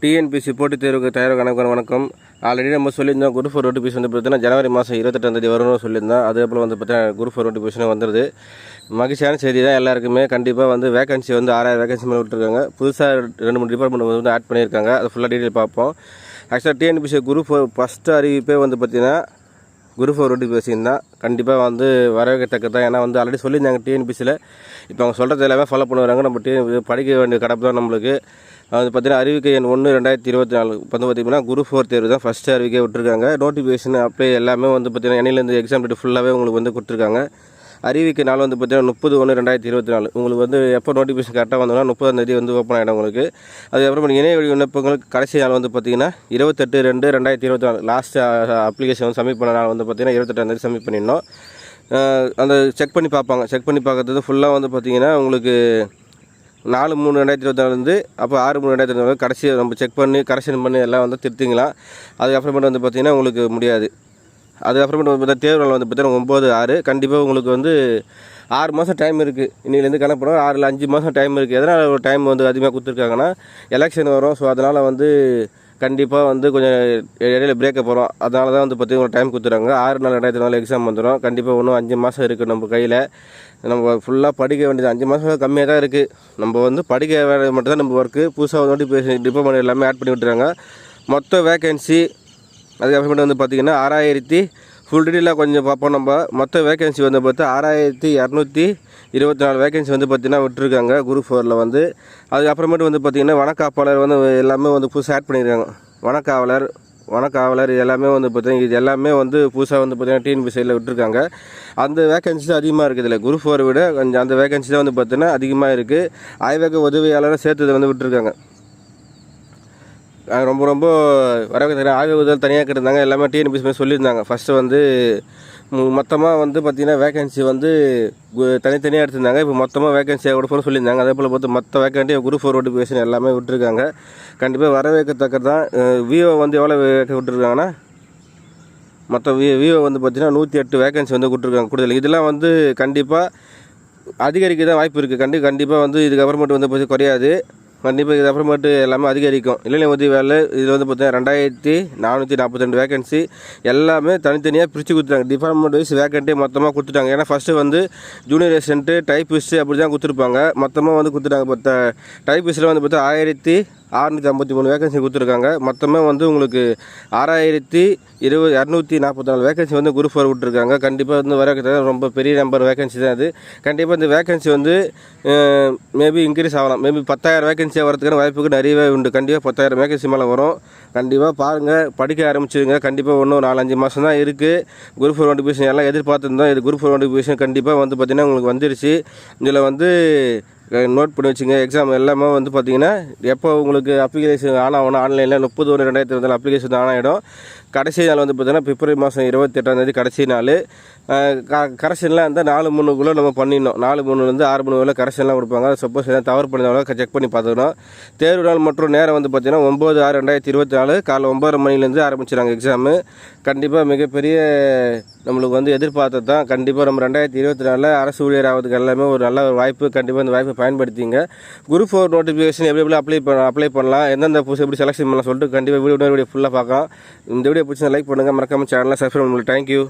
TNPSC போட்டித் தேர்வுக்கு தயாராக வணக்கம். ஆல்ரெடி நம்ம சொல்லியிருந்தோம் குரூப் 4 நோட்டிஃபிகேஷன் வந்து பார்த்தீங்கன்னா ஜனவரி மாதம் 28ஆம் வரும்னு சொல்லியிருந்தோம். அதே போல் வந்து பார்த்தீங்கன்னா குரூப் 4 நோட்டிஃபிகேஷன் வந்துடுது. மகிழ்ச்சியான செய்தி தான் எல்லாருக்குமே. கண்டிப்பாக வந்து வேகன்சி வந்து 6000 வேகன்சி மேலே விட்டுருக்காங்க. புதுசாக 2-3 டிபார்ட்மெண்ட் வந்து ஆட் பண்ணியிருக்காங்க. அது ஃபுல்லாக டீட்டெயில் பார்ப்போம். ஆக்சுவலாக டிஎன்பிசி குரூப் 4 ஃபஸ்ட்டு அறிவிப்பே வந்து பார்த்தீங்கன்னா குரூப் 4 நோட்டிஃபிகேஷன் தான். கண்டிப்பாக வந்து வரவேற்கத்தக்கது தான். ஏன்னா வந்து ஆல்ரெடி சொல்லியிருந்தாங்க டிஎன்பிசியில். இப்போ அவங்க சொல்கிறது எல்லாமே ஃபாலோ பண்ணுவாங்க. நம்ம படிக்க வேண்டிய கடப்பு தான் நம்மளுக்கு. அது பார்த்தீங்கன்னா அறிவிக்கை எண் 1/2024 வந்து பார்த்திங்கன்னா குரூப் 4 தேர்வு தான் ஃபஸ்ட்டு அறிவிக்கை விட்டுருக்காங்க. நோட்டிஃபிகேஷன் அப்ளை எல்லாமே வந்து பார்த்திங்கன்னா எண்ணிலேருந்து எக்ஸாம் டேட் ஃபுல்லாகவே உங்களுக்கு வந்து கொடுத்துருக்காங்க. அறிவிக்கை நாள் வந்து பார்த்திங்கன்னா 30/1/2024 உங்களுக்கு வந்து எப்போ நோட்டிஃபிகேஷன் கரெக்டாக வந்தோம்னா 30ஆம் தேதி வந்து ஓப்பன் ஆகிடும் உங்களுக்கு. அதுக்கப்புறம் இணைய வழி விண்ணப்பங்களுக்கு கடைசி நாள் வந்து பார்த்திங்கன்னா 28/2/2024 லாஸ்ட் அப்ளிகேஷன் வந்து சப்மிட் பண்ண நாள் வந்து பார்த்திங்கன்னா 28ஆம் தேதி சப்மிட் பண்ணிடணும். அந்த செக் பண்ணி பார்ப்பாங்க. செக் பண்ணி பார்க்கறது ஃபுல்லாக வந்து பார்த்திங்கன்னா உங்களுக்கு 4/3/2024 வந்து அப்போ 6/3/2024 கடைசி நம்ம செக் பண்ணி கரெக்ஷன் பண்ணி எல்லாம் வந்து திருத்திங்களாம். அதுக்கப்புறமேட்டு வந்து பார்த்திங்கன்னா உங்களுக்கு முடியாது. அதுக்கப்புறமேட்டு வந்து பார்த்தா தேர்வு நாள் வந்து பார்த்தீங்கன்னா 9/6. கண்டிப்பாக உங்களுக்கு வந்து 6 மாதம் டைம் இருக்குது. இன்னிலேருந்து கணக்கு 6-5 மாதம் டைம் இருக்குது. எதனால் ஒரு டைம் வந்து அதிகமாக கொடுத்துருக்காங்கன்னா எலெக்ஷன் வரும். ஸோ அதனால் வந்து கண்டிப்பாக வந்து கொஞ்சம் இடையில பிரேக்கப் வரும். அதனால தான் வந்து பார்த்திங்கன்னா டைம் கொடுத்துறாங்க. 6/4/2024 எக்ஸாம் வந்துடும். கண்டிப்பாக இன்னும் 5 மாதம் இருக்குது நம்ம கையில். நம்ம ஃபுல்லாக படிக்க வேண்டியது 5 மாதம் கம்மியாக தான் இருக்குது. நம்ம வந்து படிக்க வேண்டியது மட்டும் தான் நம்ம ஒர்க்கு. புதுசாக நோட்டிஃபிகேஷன் டிபார்ட்மெண்ட் எல்லாமே ஆட் பண்ணி விட்டுறாங்க. மொத்த வேகன்சி அதுக்கப்புறமேட்டு வந்து பார்த்திங்கன்னா 6000 ஃபுல் டீட்டெயிலாக கொஞ்சம் பார்ப்போம். நம்ம மொத்த வேகன்சி வந்து பார்த்தா 6224 வேகன்சி வந்து பார்த்திங்கன்னா விட்டுருக்காங்க குரூப் 4ல் வந்து. அதுக்கப்புறமேட்டு வந்து பார்த்திங்கன்னா வனக்காப்பாளர் வந்து எல்லாமே வந்து புதுசாக ஆட் பண்ணியிருக்காங்க. வனக்காவலர் இது எல்லாமே வந்து பார்த்திங்கன்னா இது எல்லாமே வந்து புதுசாக வந்து பார்த்திங்கன்னா டிஎன்பிசியில் விட்டுருக்காங்க. அந்த வேகன்சி தான் அதிகமாக இருக்குது. இதில் குரூப் 4 விட கொஞ்சம் அந்த வேகன்சி தான் வந்து பார்த்திங்கன்னா அதிகமாக இருக்குது. ஆய்வக உதவியாளரை சேர்த்து வந்து விட்டுருக்காங்க. ரொம்ப வரவேற்க ஆய்வக உதவி தனியாக கிடந்தாங்க. எல்லாமே டிஎன்பிசி சொல்லியிருந்தாங்க. ஃபஸ்ட்டு வந்து மொத்தமாக வந்து பார்த்திங்கன்னா வேகன்சி வந்து தனித்தனியாக எடுத்திருந்தாங்க. இப்போ மொத்தமாக வேகன்சியாக கொடுப்போம்னு சொல்லியிருந்தாங்க. அதே போல் பார்த்து மொத்த வேகன்ட்டி குரூப் 4 நோட்டிஃபிகேஷன் எல்லாமே விட்டுருக்காங்க. கண்டிப்பாக வரவேற்கத்தக்கது தான். விஓ வந்து எவ்வளோ விட்டுருக்காங்கன்னா மொத்த விஓ வந்து பார்த்திங்கன்னா 108 வேகன்சி வந்து கொடுத்துருக்காங்க கூடுதல். இதெல்லாம் வந்து கண்டிப்பாக அதிகரிக்க தான் வாய்ப்பு இருக்குது. கண்டிப்பாக வந்து இதுக்கப்புறமேட்டு வந்து பார்த்து குறையாது. கண்டிப்பாக இதுக்கப்புறமேட்டு எல்லாமே அதிகரிக்கும். இளைஞர் உதவி வேலை இதில் வந்து பார்த்தீங்கன்னா 2442 வேகன்சி எல்லாமே தனித்தனியாக பிரித்து கொடுத்துட்டாங்க. டிபார்ட்மெண்ட் வைஸ் வேகன்ட்டி மொத்தமாக கொடுத்துட்டாங்க. ஏன்னா ஃபஸ்ட்டு வந்து ஜூனியர் அசிஸ்டன்ட்டு டைப்பிஸ்ட்டு அப்படி தான் கொடுத்துருப்பாங்க. மொத்தமாக வந்து கொடுத்துட்டாங்க. இப்போ டைப்பிஸ்ட்டில் வந்து பார்த்தா 1653 வேகன்சி கொடுத்துருக்காங்க. மொத்தமாக வந்து உங்களுக்கு 6244 வேகன்சி வந்து குரூப் 4 விட்டுருக்காங்க. கண்டிப்பாக வந்து வர ரொம்ப பெரிய நம்பர் வேகன்சி தான் அது. கண்டிப்பாக இந்த வேகன்சி வந்து மேபி இன்க்ரீஸ் ஆகலாம். மேபி 10,000 வேகன்சியாக வரதுக்கான வாய்ப்புக்கு நிறையவே உண்டு. கண்டிப்பாக 10,000 வேகன்சி மேலே வரும். கண்டிப்பாக பாருங்கள், படிக்க ஆரம்பிச்சுங்க. கண்டிப்பாக இன்னும் 4-5 மாதம் தான் இருக்குது. குரூப் 4 நோட்டிஃபிகேஷன் எல்லாம் எதிர்பார்த்துருந்தோம். இது குரூப் 4 நோட்டிஃபிகேஷன் கண்டிப்பாக வந்து பார்த்திங்கன்னா உங்களுக்கு வந்துருச்சு. இதில் வந்து நோட் பண்ணி வச்சுங்க. எக்ஸாம் எல்லாமே வந்து பார்த்திங்கன்னா எப்போ உங்களுக்கு அப்ளிகேஷன் ஆன் ஆன்லைனில் 30/1/2024 அப்ளிகேஷன் ஆன் ஆகிடும். கடைசி நாள் வந்து பார்த்திங்கன்னா பிப்ரவரி மாதம் 28ஆம் தேதி கடைசி நாள். கரெக்ஷன்லாம் இருந்தால் 4-3க்குள்ளே நம்ம பண்ணிடணும். 4-3 6-3 கரெக்ஷன்லாம் கொடுப்பாங்க. சப்போஸ் எதாவது தவறு பண்ணியிருந்தாலும் செக் பண்ணி பார்த்துக்கணும். தேர்வு நாள் மற்றும் நேரம் வந்து பார்த்திங்கன்னா 9/6/2024 காலை 9:30 மணிலேருந்து ஆரம்பிச்சிடுறாங்க எக்ஸாமு. கண்டிப்பாக மிகப்பெரிய நம்மளுக்கு வந்து எதிர்பார்த்தது தான். கண்டிப்பாக நம்ம 2024 அரசு ஊழியர் ஆகிறதுக்கு எல்லாமே ஒரு நல்ல ஒரு வாய்ப்பு. கண்டிப்பாக இந்த வாய்ப்பை பயன்படுத்திங்க. குரூப் 4 நோட்டிஃபிகேஷன் எப்படி அப்ளை பண்ணலாம், எந்தெந்த புதுசு எப்படி செலக்ஷன் பண்ணலாம் சொல்லிட்டு கண்டிப்பாக வீடியோ ஃபுல்லாக பார்க்கலாம். இந்த வீடியோ பிடிச்சா லைக் பண்ணுங்கள், மறக்காமல் சேனலை சப்ஸ்கிரைப் பண்ணுங்கள். தேங்க்யூ.